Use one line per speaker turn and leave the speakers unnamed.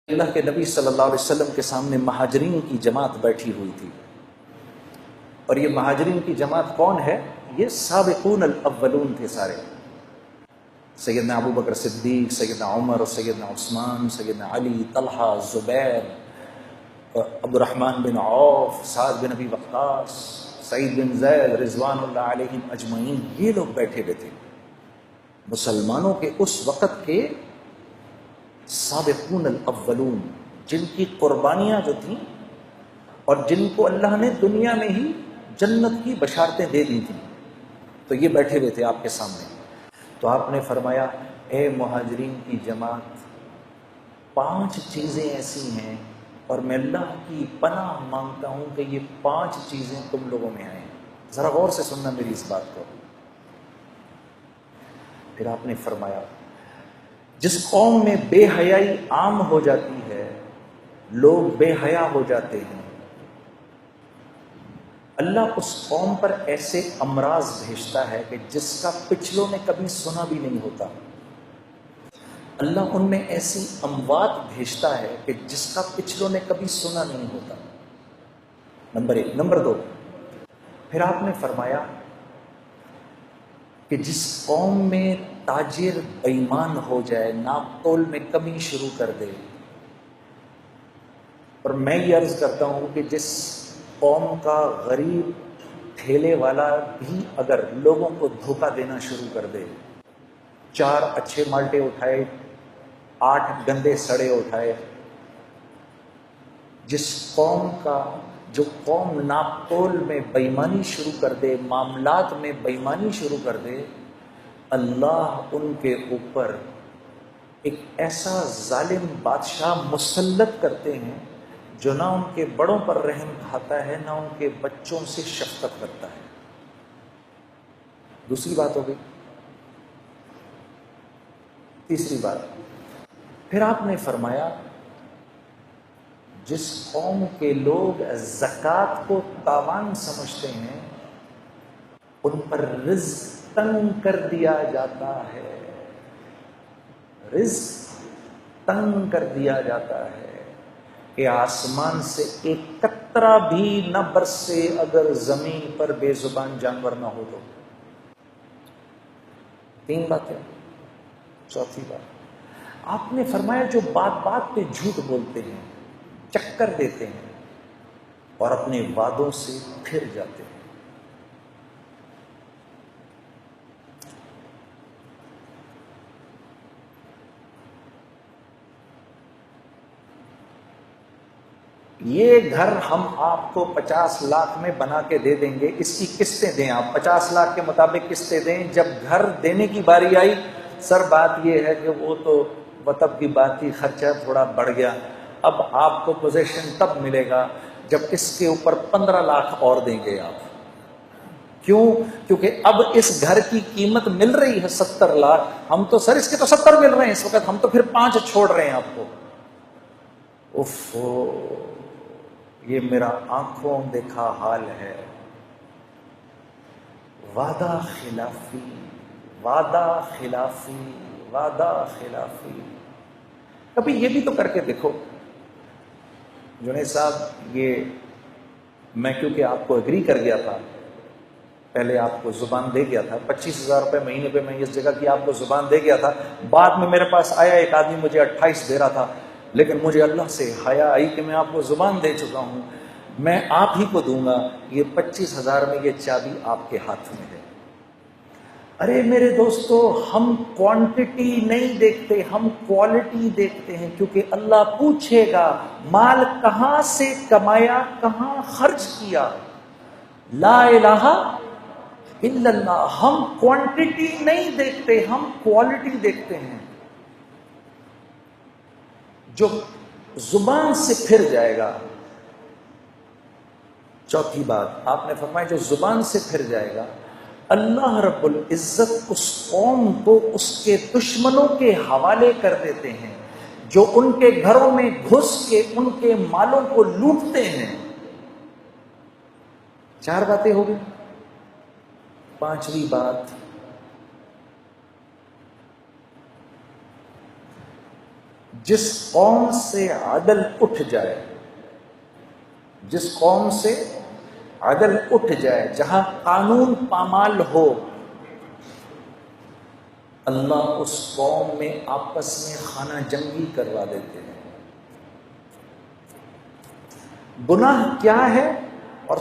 اللہ کے نبی صلی اللہ علیہ وسلم کے سامنے مہاجرین کی جماعت بیٹھی ہوئی تھی، اور یہ مہاجرین کی جماعت کون ہے؟ یہ سابقون الاولون تھے سارے، سیدنا ابو بکر صدیق، سیدنا عمر، سیدنا عثمان، سیدنا علی، طلحہ، زبیر، عبد الرحمن بن عوف، سعد بن ابی وقاص، سعید بن زید رضوان اللہ علیہم اجمعین، یہ لوگ بیٹھے ہوئے تھے مسلمانوں کے اس وقت کے سابقون الاولون، جن کی قربانیاں جو تھیں اور جن کو اللہ نے دنیا میں ہی جنت کی بشارتیں دے دی تھیں، تو یہ بیٹھے ہوئے تھے آپ کے سامنے۔ تو آپ نے فرمایا، اے مہاجرین کی جماعت، 5 چیزیں ایسی ہیں اور میں اللہ کی پناہ مانگتا ہوں کہ یہ 5 چیزیں تم لوگوں میں آئیں۔ ذرا غور سے سننا میری اس بات کو۔ پھر آپ نے فرمایا، جس قوم میں بے حیائی عام ہو جاتی ہے، لوگ بے حیا ہو جاتے ہیں، اللہ اس قوم پر ایسے امراض بھیجتا ہے کہ جس کا پچھلوں نے کبھی سنا بھی نہیں ہوتا۔ اللہ ان میں ایسی اموات بھیجتا ہے کہ جس کا پچھلوں نے کبھی سنا نہیں ہوتا۔ نمبر 1۔ نمبر 2، پھر آپ نے فرمایا کہ جس قوم میں تاجر بے ایمان ہو جائے، ناپ تول میں کمی شروع کر دے، اور میں یہ عرض کرتا ہوں کہ جس قوم کا غریب ٹھیلے والا بھی اگر لوگوں کو دھوکہ دینا شروع کر دے، 4 اچھے مالٹے اٹھائے، 8 گندے سڑے اٹھائے، جس قوم کا جو قوم ناپ تول میں بےایمانی شروع کر دے، معاملات میں بےایمانی شروع کر دے، اللہ ان کے اوپر ایک ایسا ظالم بادشاہ مسلط کرتے ہیں جو نہ ان کے بڑوں پر رحم کھاتا ہے، نہ ان کے بچوں سے شفقت کرتا ہے۔ دوسری بات ہو گئی۔ تیسری بات، پھر آپ نے فرمایا، جس قوم کے لوگ زکوٰۃ کو تاوان سمجھتے ہیں، ان پر رزق تنگ کر دیا جاتا ہے، رزق تنگ کر دیا جاتا ہے کہ آسمان سے ایک قطرہ بھی نہ برسے اگر زمین پر بے زبان جانور نہ ہو تو۔ 3 باتیں۔ چوتھی بات، آپ نے فرمایا جو بات بات پہ جھوٹ بولتے ہیں، چکر دیتے ہیں اور اپنے وعدوں سے پھر جاتے ہیں۔ یہ گھر ہم آپ کو 50 لاکھ میں بنا کے دے دیں گے، اس کی قسطیں دیں، آپ 50 لاکھ کے مطابق قسطیں دیں۔ جب گھر دینے کی باری آئی، سر بات یہ ہے کہ وہ تو وطب کی بات تھی، خرچہ تھوڑا بڑھ گیا، اب آپ کو پوزیشن تب ملے گا جب اس کے اوپر 15 لاکھ اور دیں گے آپ۔ کیوں؟ کیونکہ اب اس گھر کی قیمت مل رہی ہے 70 لاکھ، ہم تو سر اس کے تو 70 مل رہے ہیں اس وقت، ہم تو پھر 5 چھوڑ رہے ہیں آپ کو۔ یہ میرا آنکھوں دیکھا حال ہے۔ وعدہ خلافی، وعدہ خلافی، وعدہ خلافی۔ کبھی یہ بھی تو کر کے دیکھو جنید صاحب، یہ میں کیونکہ آپ کو اگری کر گیا تھا، پہلے آپ کو زبان دے گیا تھا، 25,000 روپے مہینے پہ میں اس جگہ کی آپ کو زبان دے گیا تھا، بعد میں میرے پاس آیا ایک آدمی مجھے 28 دے رہا تھا، لیکن مجھے اللہ سے حیا آئی کہ میں آپ کو زبان دے چکا ہوں، میں آپ ہی کو دوں گا، یہ 25,000 میں یہ چابی آپ کے ہاتھ میں ہے۔ ارے میرے دوستو، ہم کوانٹٹی نہیں دیکھتے، ہم کوالٹی دیکھتے ہیں، کیونکہ اللہ پوچھے گا مال کہاں سے کمایا، کہاں خرچ کیا۔ لا الہ الا اللہ۔ ہم کوانٹٹی نہیں دیکھتے، ہم کوالٹی دیکھتے ہیں۔ جو زبان سے پھر جائے گا، چوتھی بات آپ نے فرمایا، جو زبان سے پھر جائے گا، اللہ رب العزت اس قوم کو اس کے دشمنوں کے حوالے کر دیتے ہیں، جو ان کے گھروں میں گھس کے ان کے مالوں کو لوٹتے ہیں۔ 4 باتیں ہو گئی۔ 5ویں بات، جس قوم سے عدل اٹھ جائے، جس قوم سے عدل اٹھ جائے، جہاں قانون پامال ہو، اللہ اس قوم میں آپس میں خانہ جنگی کروا دیتے ہیں۔ گناہ کیا ہے اور